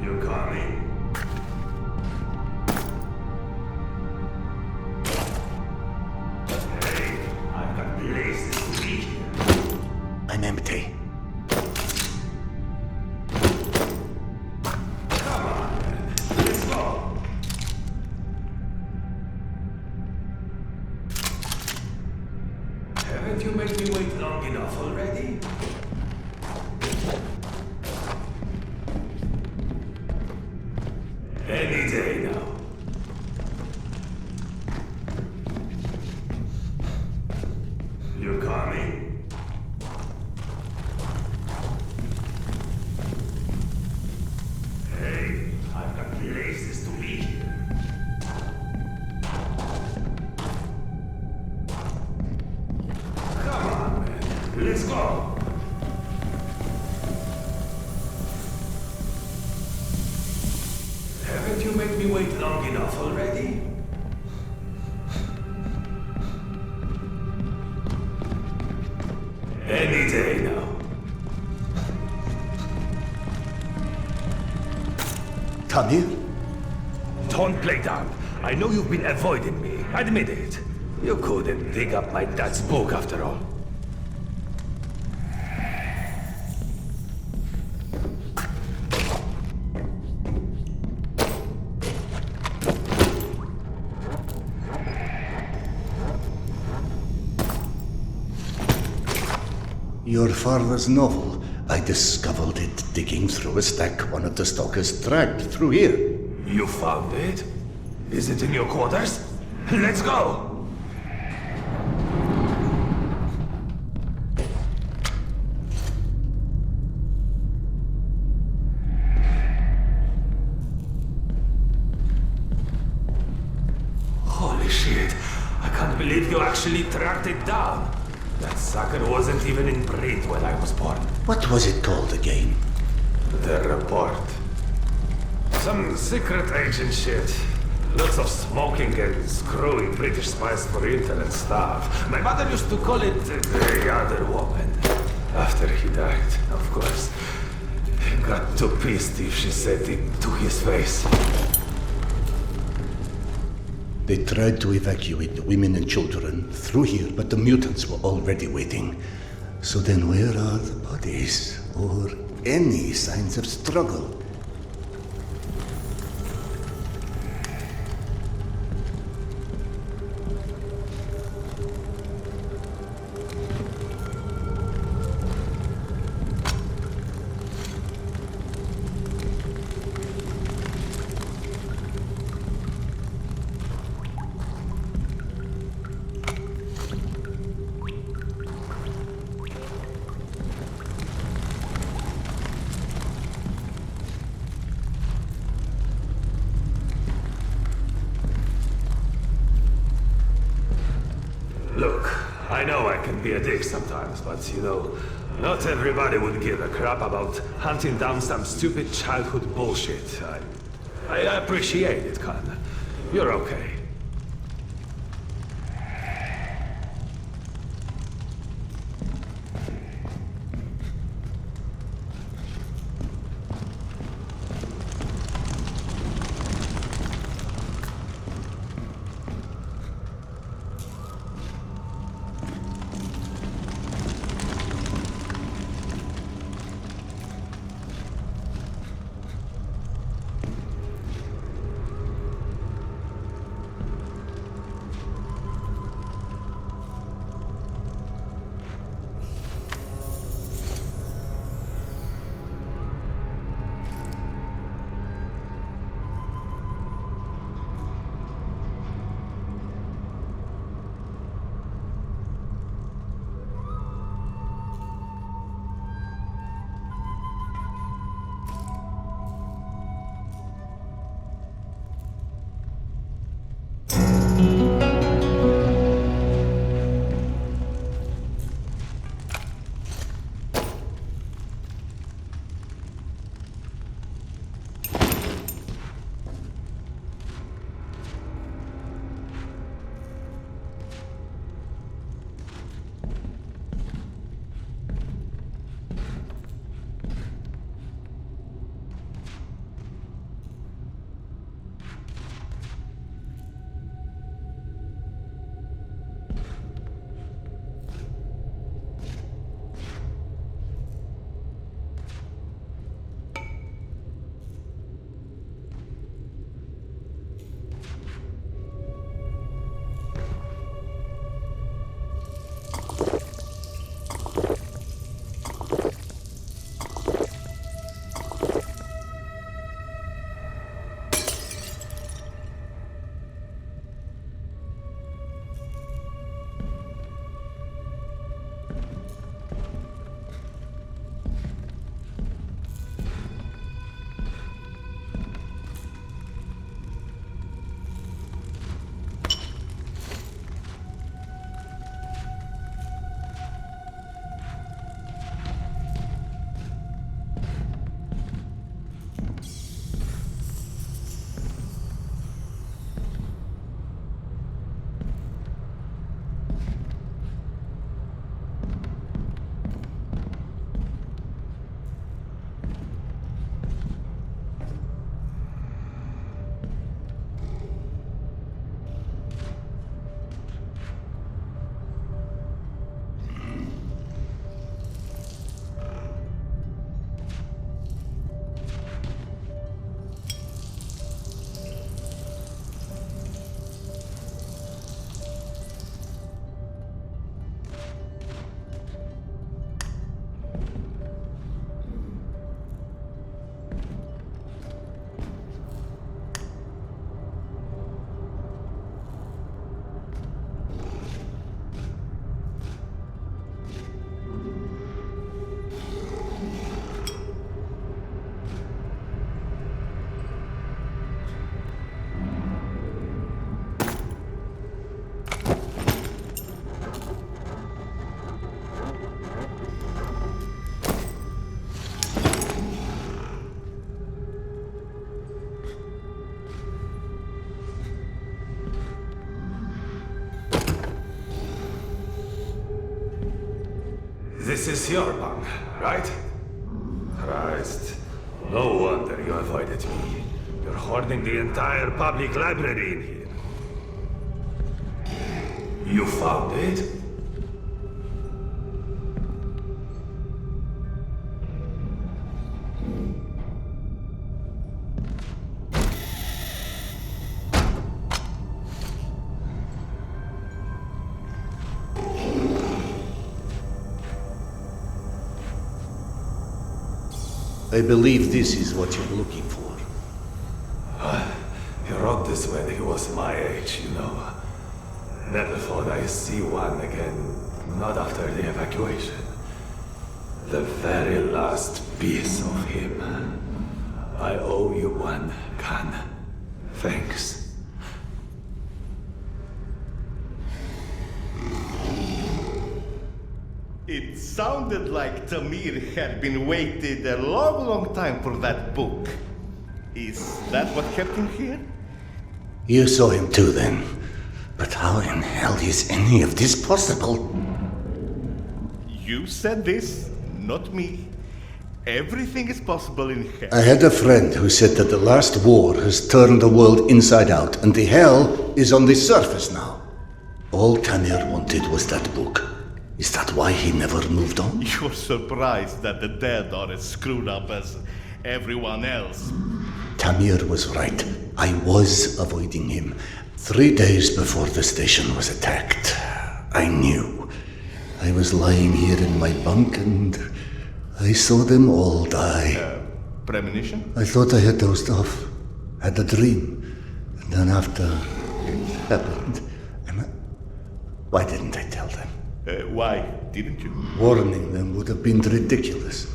You coming? Hey, I've got places to be here. I'm empty. Come on, man. Let's go. Haven't you made me wait long enough already? Any day now. You coming? Hey, I've got places to be here. Come on, man. Let's go. Haven't you made me wait long enough already? Any day now. Come here. Don't play dumb. I know you've been avoiding me. Admit it. You couldn't dig up my dad's book after all. Your father's novel. I discovered it digging through a stack one of the stalkers dragged through here. You found it? Is it in your quarters? Let's go! Holy shit! I can't believe you actually tracked it down. That sucker wasn't even in print when I was born. What was it called again? The report. Some secret agent shit. Lots of smoking and screwing British spies for internet stuff. My mother used to call it the other woman. After he died, of course. He got too pissed if she said it to his face. They tried to evacuate the women and children through here, but the mutants were already waiting. So then where are the bodies? Or any signs of struggle? Look, I know I can be a dick sometimes, but you know, not everybody would give a crap about hunting down some stupid childhood bullshit. I appreciate it, Khan. You're okay. This is your bunk, right? Christ. No wonder you avoided me. You're hoarding the entire public library in here. You found it? I believe this is what you're looking for. He wrote this when he was my age, you know. Never thought I'd see one again, not after the evacuation. The very last piece of him. I owe you one, Khan. Thanks. It sounded like Tamir had been waiting a long, long time for that book. Is that what kept him here? You saw him too then. But how in hell is any of this possible? You said this, not me. Everything is possible in hell. I had a friend who said that the last war has turned the world inside out, and the hell is on the surface now. All Tamir wanted was that book. Is that why he never moved on? You're surprised that the dead are as screwed up as everyone else. Tamir was right. I was avoiding him. 3 days before the station was attacked. I knew. I was lying here in my bunk and I saw them all die. Premonition? I thought I had dozed off. Had a dream. And then after it happened, why didn't I tell them? Why didn't you? Warning them would have been ridiculous.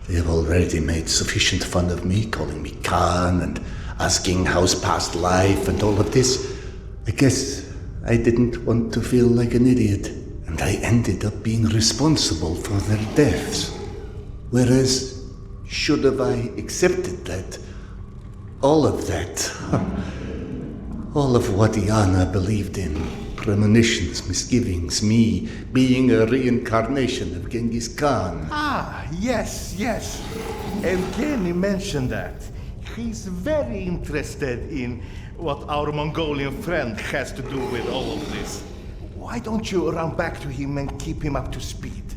They have already made sufficient fun of me, calling me Khan and asking how's past life and all of this. I guess I didn't want to feel like an idiot, and I ended up being responsible for their deaths. Whereas, should have I accepted that? All of that. All of what Yana believed in. Premonitions, misgivings, me being a reincarnation of Genghis Khan. Ah, yes. Evgeny mentioned that. He's very interested in what our Mongolian friend has to do with all of this. Why don't you run back to him and keep him up to speed?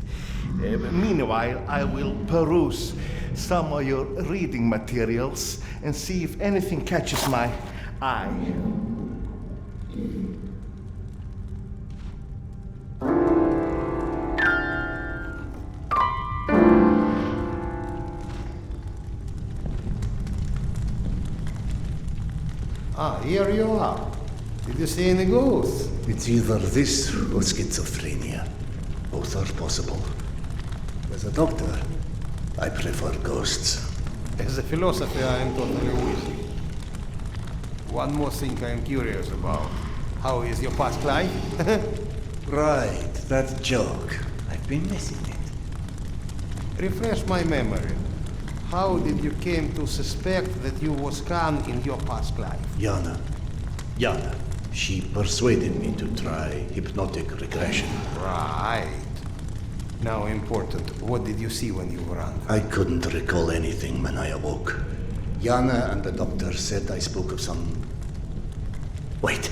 Meanwhile, I will peruse some of your reading materials and see if anything catches my eye. Ah, here you are. Did you see any ghosts? It's either this or schizophrenia. Both are possible. As a doctor, I prefer ghosts. As a philosopher, I am totally with you. One more thing I am curious about. How is your past life? Right, that joke. I've been missing it. Refresh my memory. How did you came to suspect that you was Khan in your past life? Yana. She persuaded me to try hypnotic regression. Right. Now important, what did you see when you were under? I couldn't recall anything when I awoke. Yana and the doctor said I spoke of some... Wait.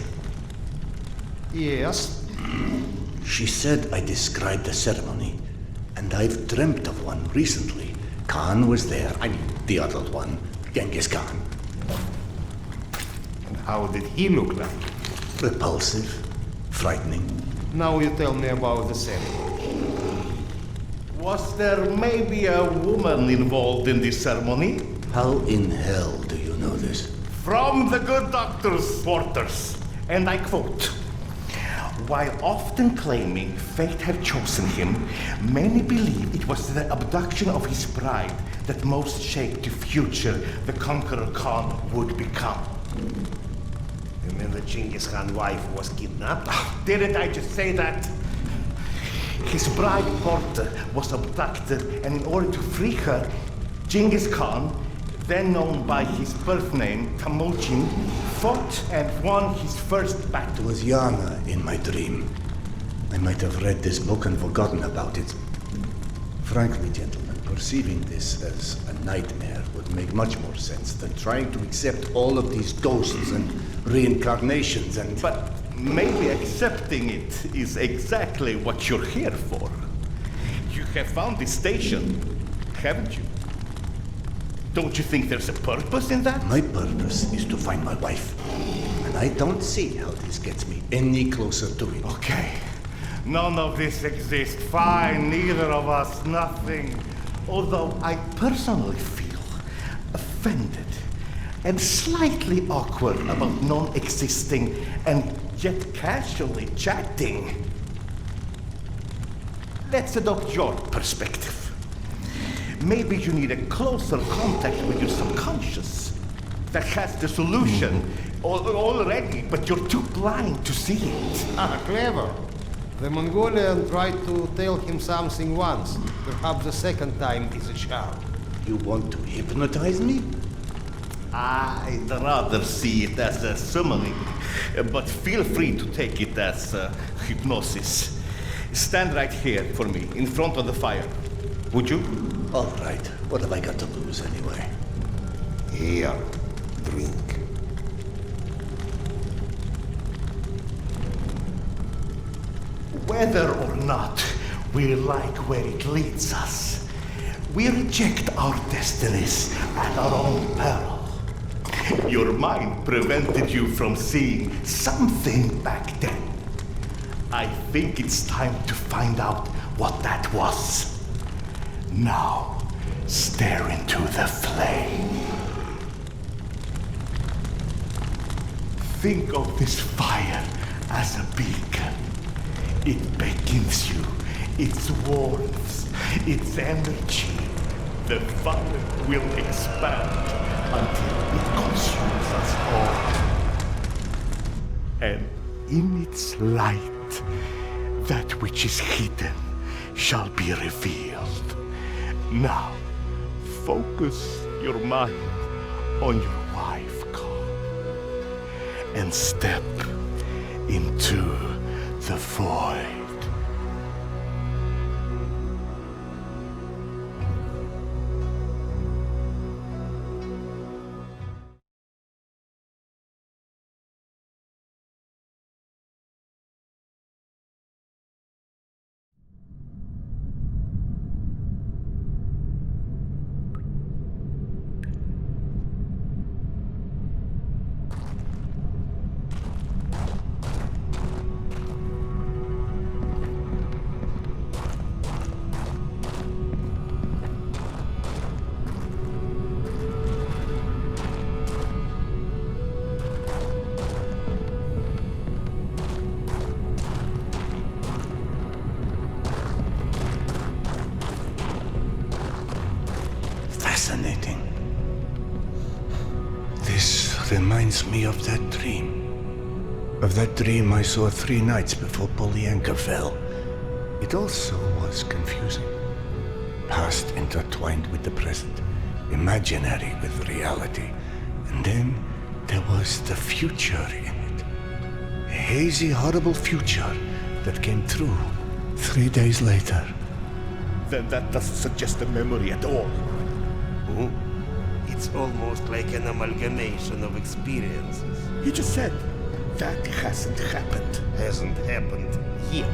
Yes? She said I described a ceremony, and I've dreamt of one recently. Khan was there. I mean, the other one, Genghis Khan. And how did he look like? Repulsive, frightening. Now you tell me about the ceremony. Was there maybe a woman involved in this ceremony? How in hell do you know this? From the good doctor's quarters, and I quote, "While often claiming fate had chosen him, many believe it was the abduction of his bride that most shaped the future the conqueror Khan would become." You mean the Genghis Khan wife was kidnapped? Didn't I just say that? His bride Porter was abducted, and in order to free her, Genghis Khan, then known by his birth name, Temujin, fought and won his first It battle. was Yana in my dream. I might have read this book and forgotten about it. Frankly, gentlemen, perceiving this as a nightmare would make much more sense than trying to accept all of these ghosts and reincarnations and... But maybe accepting it is exactly what you're here for. You have found this station, haven't you? Don't you think there's a purpose in that? My purpose is to find my wife. And I don't see how this gets me any closer to it. Okay. None of this exists. Fine, neither of us, nothing. Although I personally feel offended and slightly awkward about non-existing and yet casually chatting. Let's adopt your perspective. Maybe you need a closer contact with your subconscious that has the solution already, but you're too blind to see it. Ah, clever. The Mongolian tried to tell him something once. Perhaps the second time is a charm. You want to hypnotize me? I'd rather see it as a summoning, but feel free to take it as hypnosis. Stand right here for me, in front of the fire. Would you? All right. What have I got to lose anyway? Here, drink. Whether or not we like where it leads us, we reject our destinies at our own peril. Your mind prevented you from seeing something back then. I think it's time to find out what that was. Now, stare into the flame. Think of this fire as a beacon. It beckons you, its warmth, its energy. The fire will expand until it consumes us all. And in its light, that which is hidden shall be revealed. Now, focus your mind on your wife, Carl, and step into the void. Fascinating. This reminds me of that dream. Of that dream I saw 3 nights before Polyanka fell. It also was confusing. Past intertwined with the present, imaginary with reality. And then there was the future in it. A hazy, horrible future that came true 3 days later. Then that doesn't suggest a memory at all. It's almost like an amalgamation of experiences. You just said that hasn't happened. Hasn't happened yet.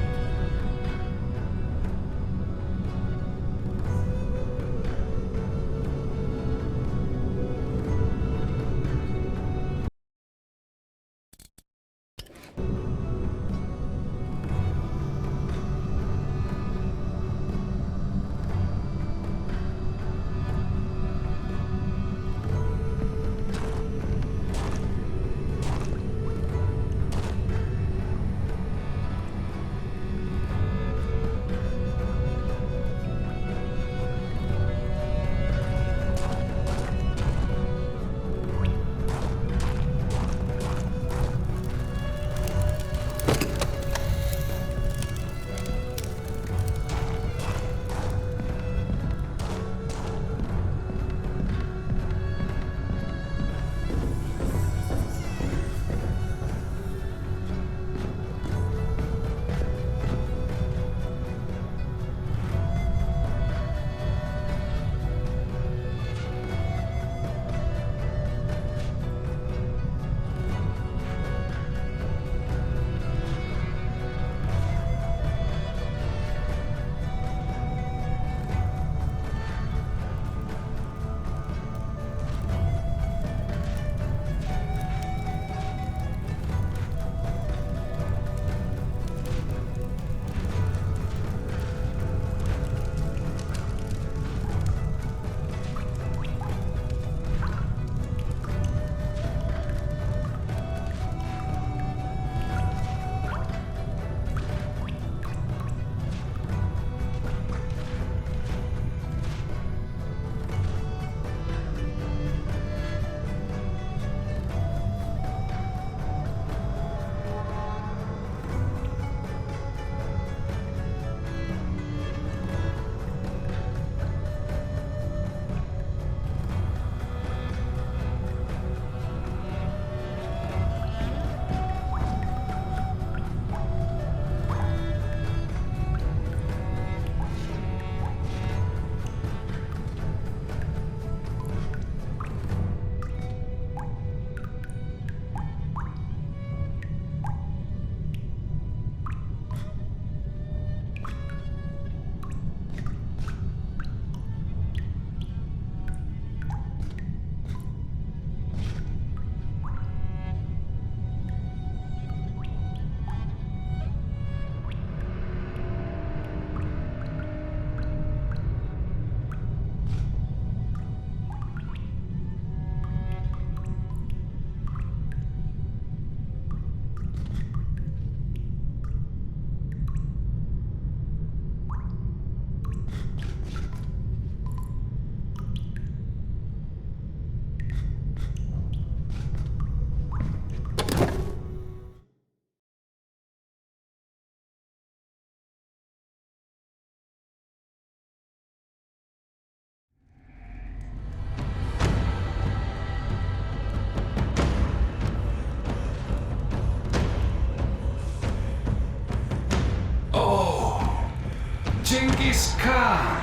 is Khan.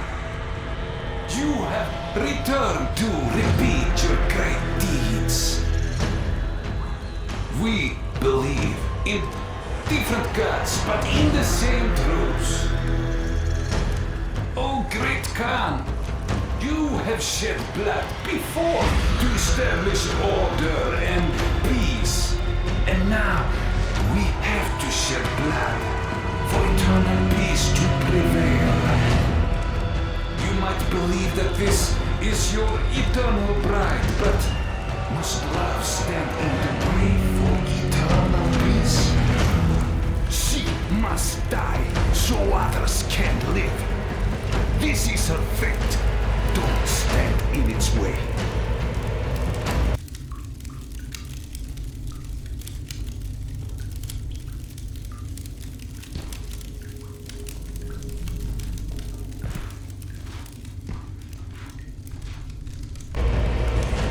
You have returned to repeat your great deeds. We believe in different gods, but in the same truths. Oh, great Khan, you have shed blood before to establish order and peace. And now we have to shed blood for eternal peace to prevail. You might believe that this is your eternal bride, but must love stand in the way for eternal peace? She must die so others can live. This is her fate. Don't stand in its way.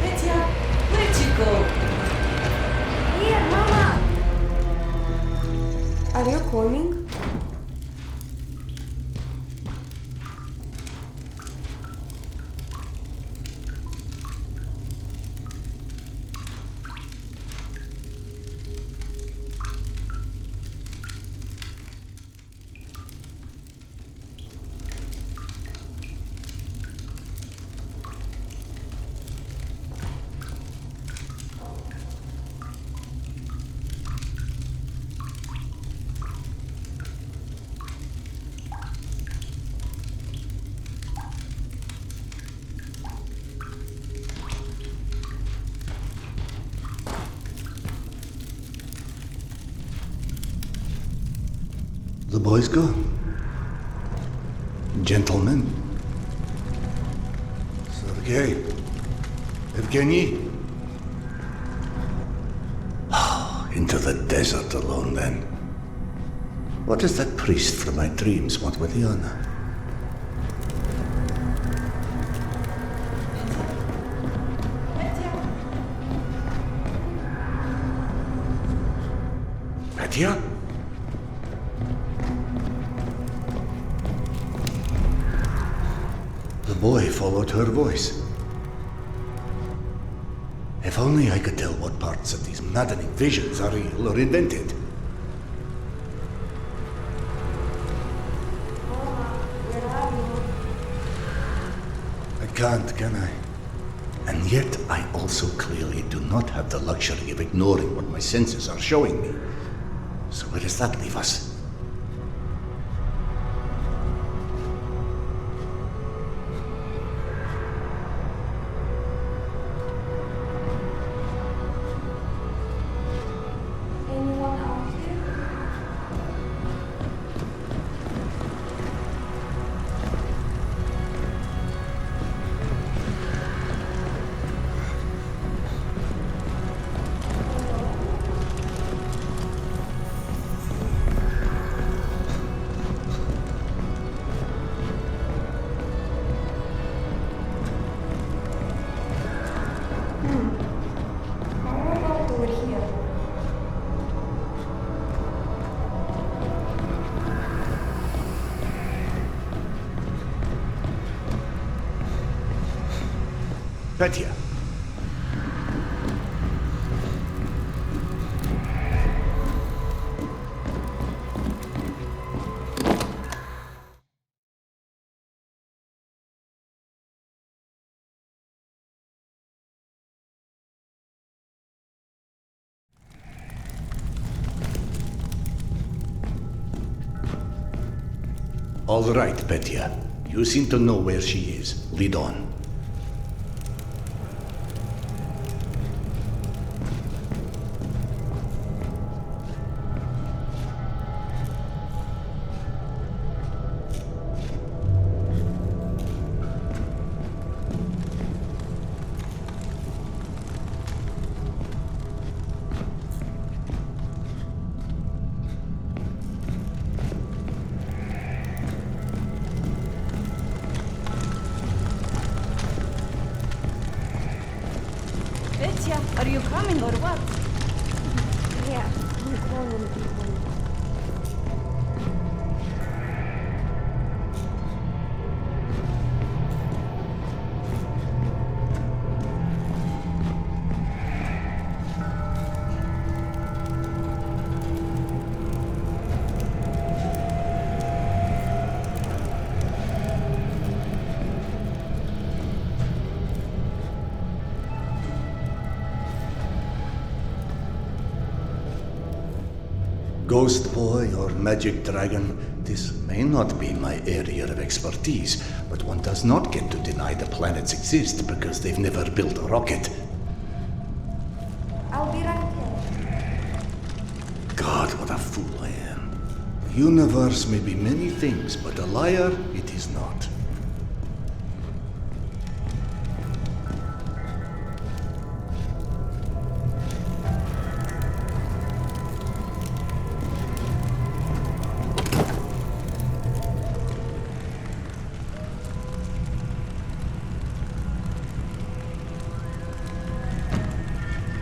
Petya, where'd you go? Here, Mama! Are you coming? The boys go. Gentlemen. Sergei. Evgeny. Into the desert alone, then. What does that priest from my dreams want with Yana? Petya? The boy followed her voice. If only I could tell what parts of these maddening visions are real or invented. I can't, can I? And yet I also clearly do not have the luxury of ignoring what my senses are showing me. So where does that leave us? Anyone out here? How about over here? Petya. All right, Petya. You seem to know where she is. Lead on. Petya, are you coming or what? Yeah, I'm calling people. Ghost boy or magic dragon, this may not be my area of expertise, but one does not get to deny the planets exist because they've never built a rocket. I'll be right here. God, what a fool I am. The universe may be many things, but a liar it is not.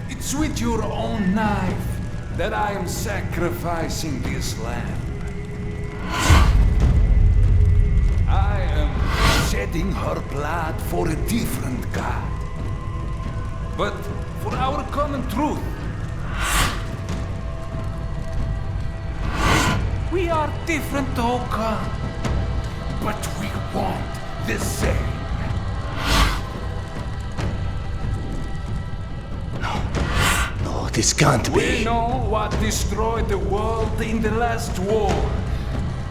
It's with your own knife that I am sacrificing this lamb. I am shedding her blood for a different god. But for our common truth. We are different, Oka, but we want the same. No, this can't be. We know what destroyed the world in the last war.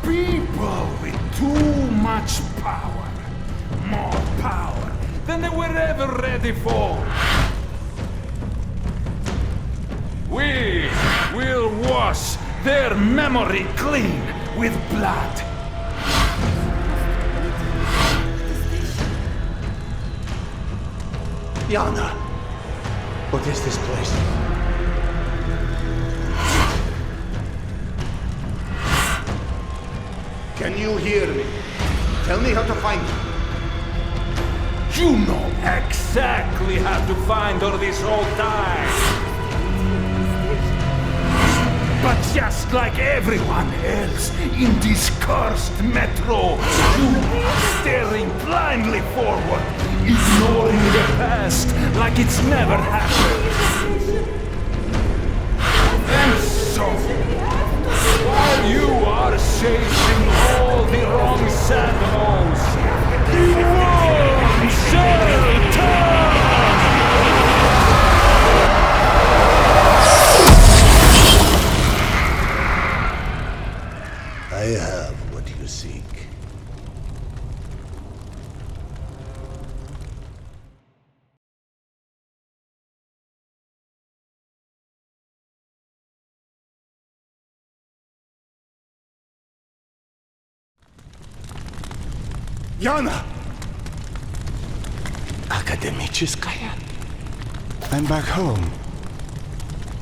People with too much power. More power than they were ever ready for. We will wash their memory clean with blood. Yana, what is this place? Can you hear me? Tell me how to find her. You know exactly how to find her this whole time. But just like everyone else in this cursed metro, you are staring blindly forward, ignoring the past like it's never happened. And so, while you are chasing all the wrong shadows, the world shall turn! I have what you seek. Yana! Akademicheskaya. I'm back home.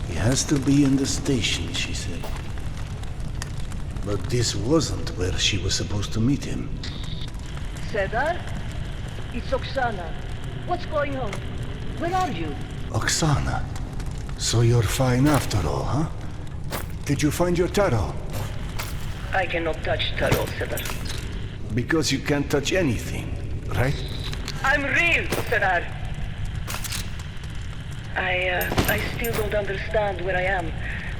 He has to be in the station, she said. But this wasn't where she was supposed to meet him. Cedar? It's Oksana. What's going on? Where are you? Oksana. So you're fine after all, huh? Did you find your tarot? I cannot touch tarot, Cedar. Because you can't touch anything, right? I'm real, Cedar. I still don't understand where I am.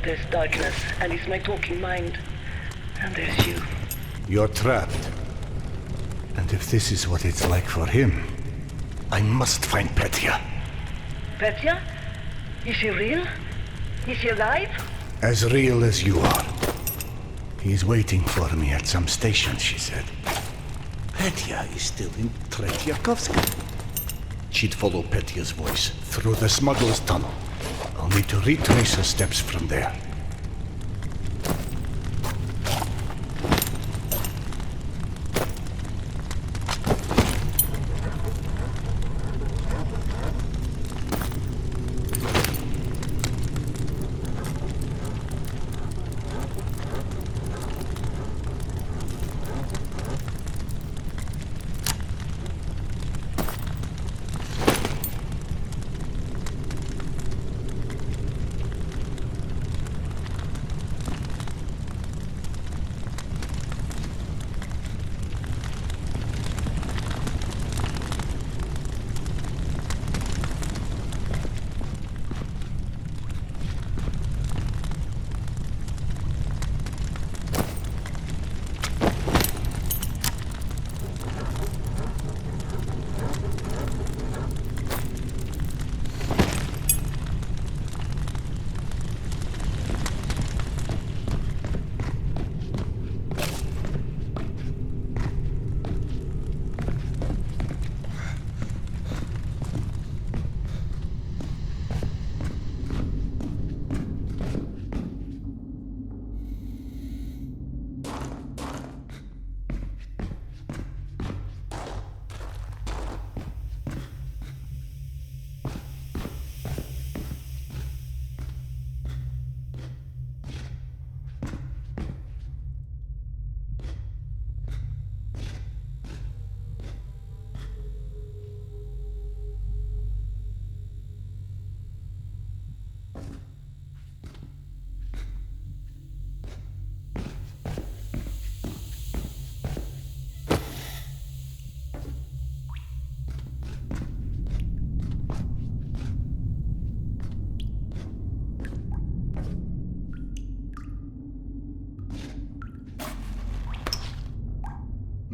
There's darkness, and it's my talking mind. And there's you. You're trapped. And if this is what it's like for him, I must find Petya. Petya? Is she real? Is she alive? As real as you are. He's waiting for me at some station, she said. Petya is still in Tretyakovsk. She'd follow Petya's voice through the smuggler's tunnel. I'll need to retrace her steps from there.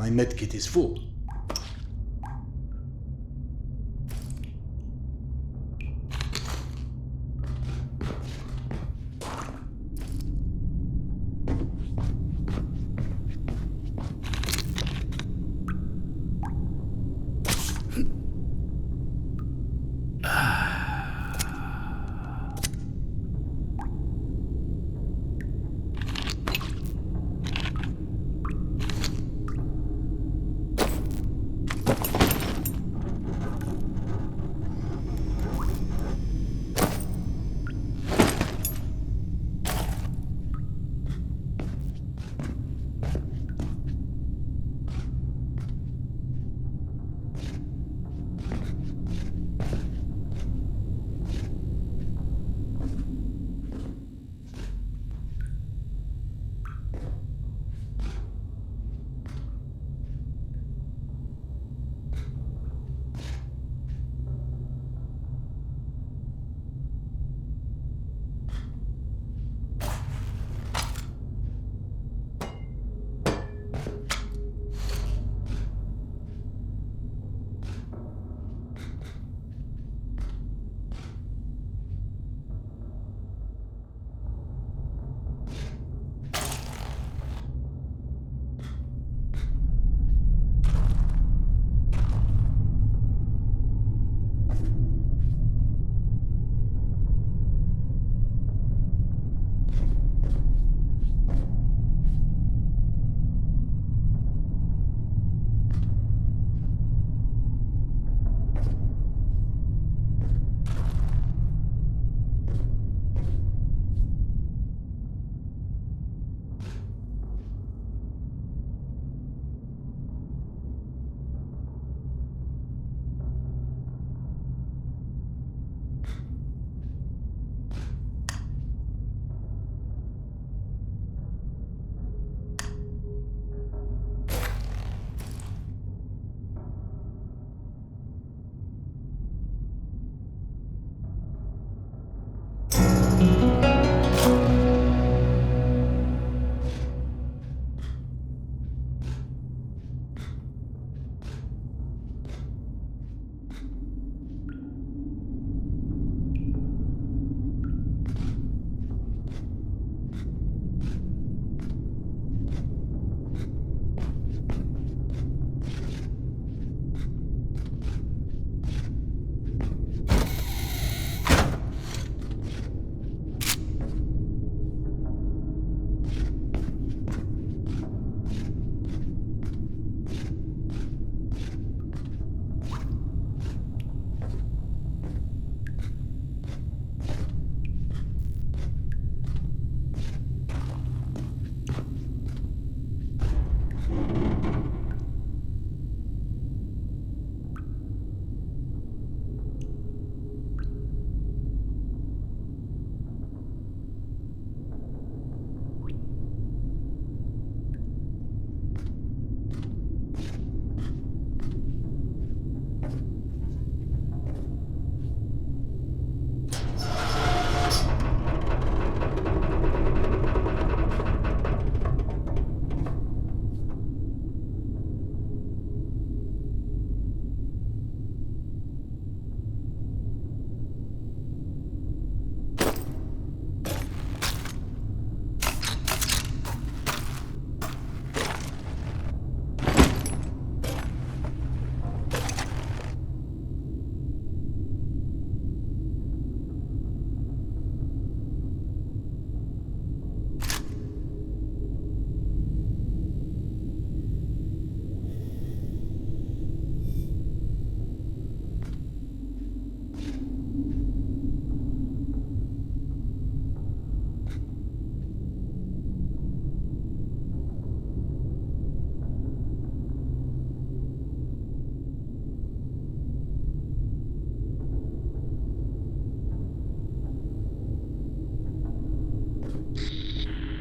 My medkit is full.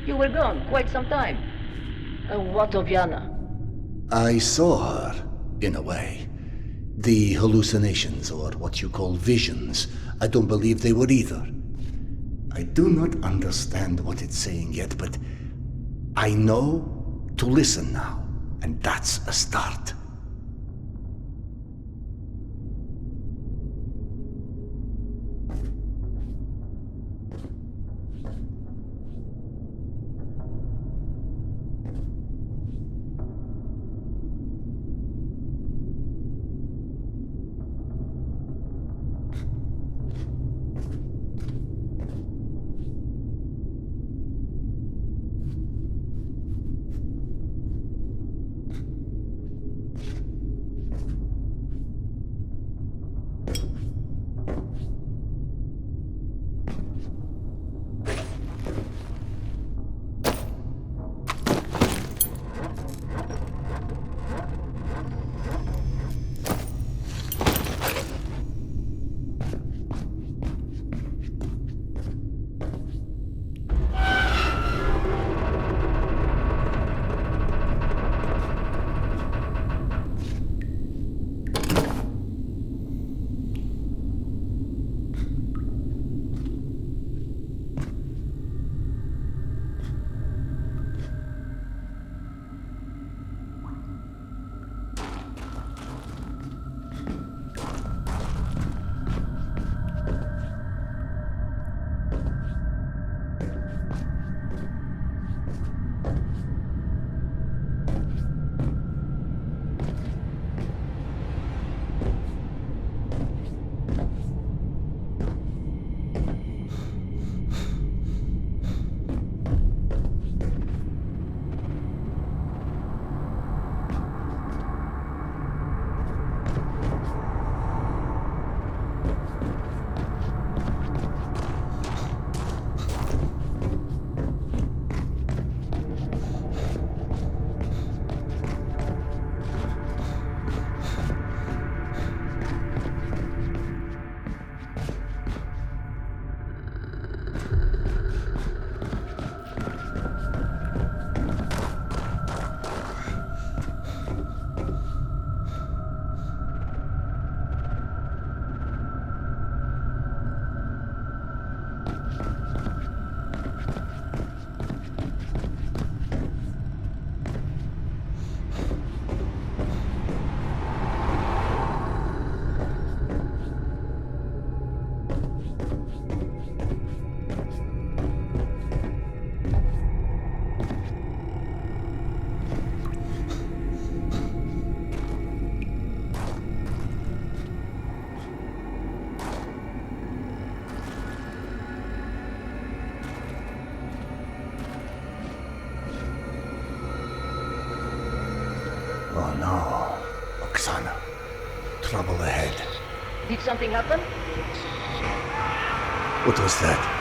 You were gone quite some time. What of Yana? I saw her, in a way. The hallucinations, or what you call visions, I don't believe they were either. I do not understand what it's saying yet, but I know to listen now. And that's a start. Oh no. Oksana. Trouble ahead. Did something happen? What was that?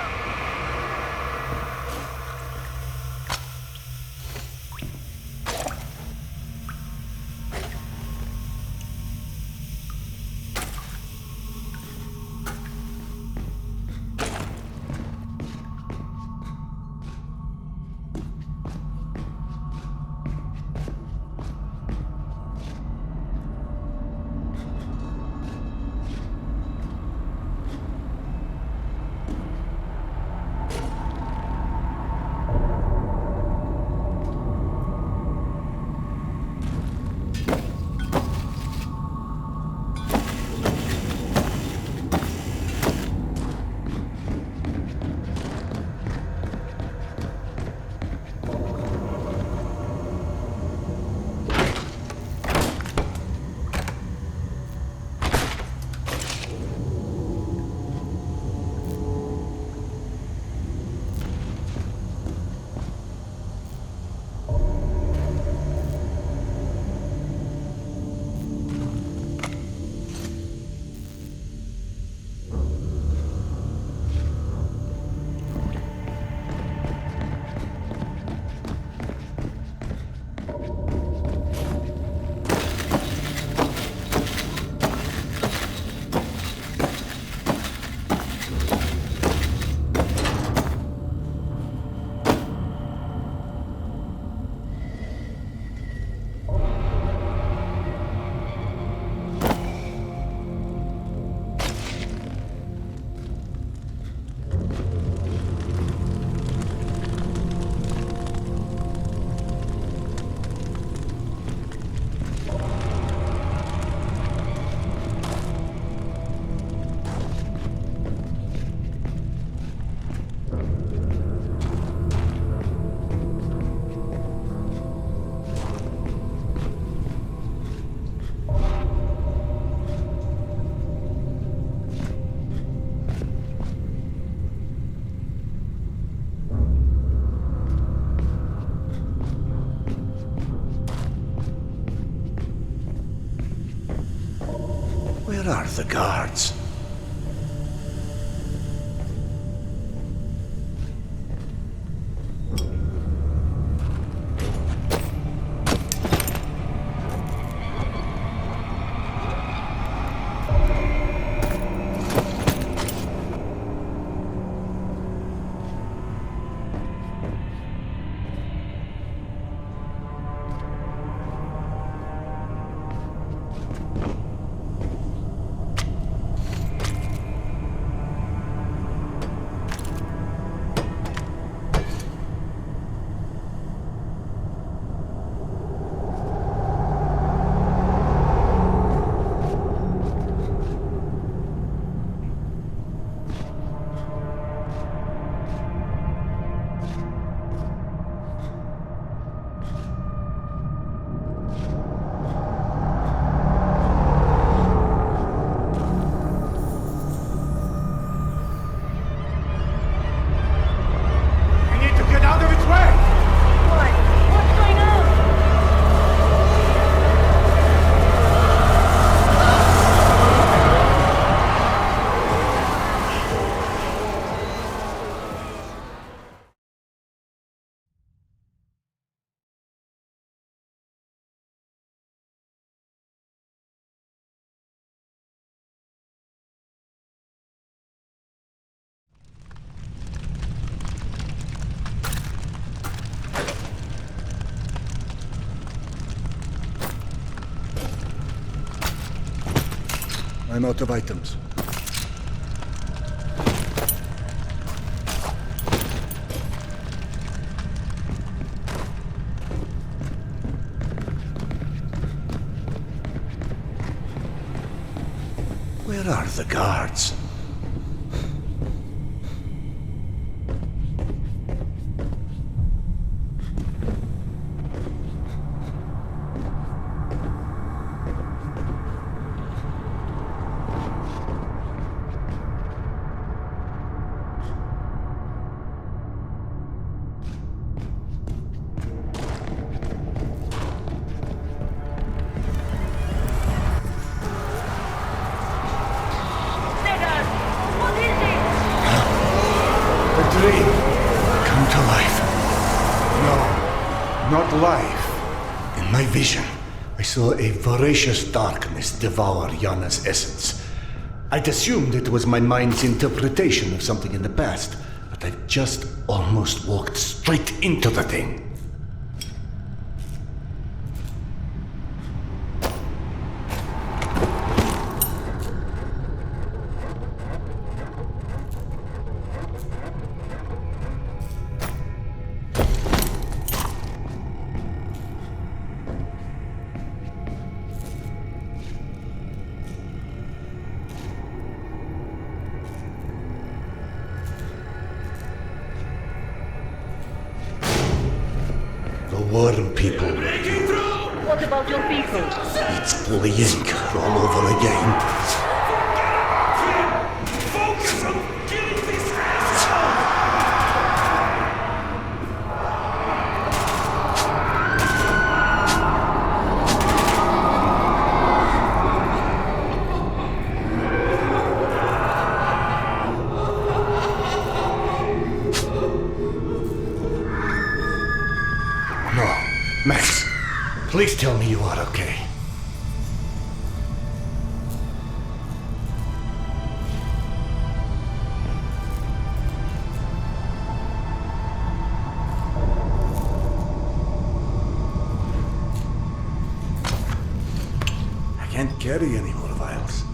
the guards? I'm out of items. Where are the guards? Life. In my vision, I saw a voracious darkness devour Yana's essence. I'd assumed it was my mind's interpretation of something in the past, but I've just almost walked straight into the thing. Worm people. What about your people? It's bullying all over again. Focus on killing this asshole! Max, please tell me you are okay. I can't carry any more vials.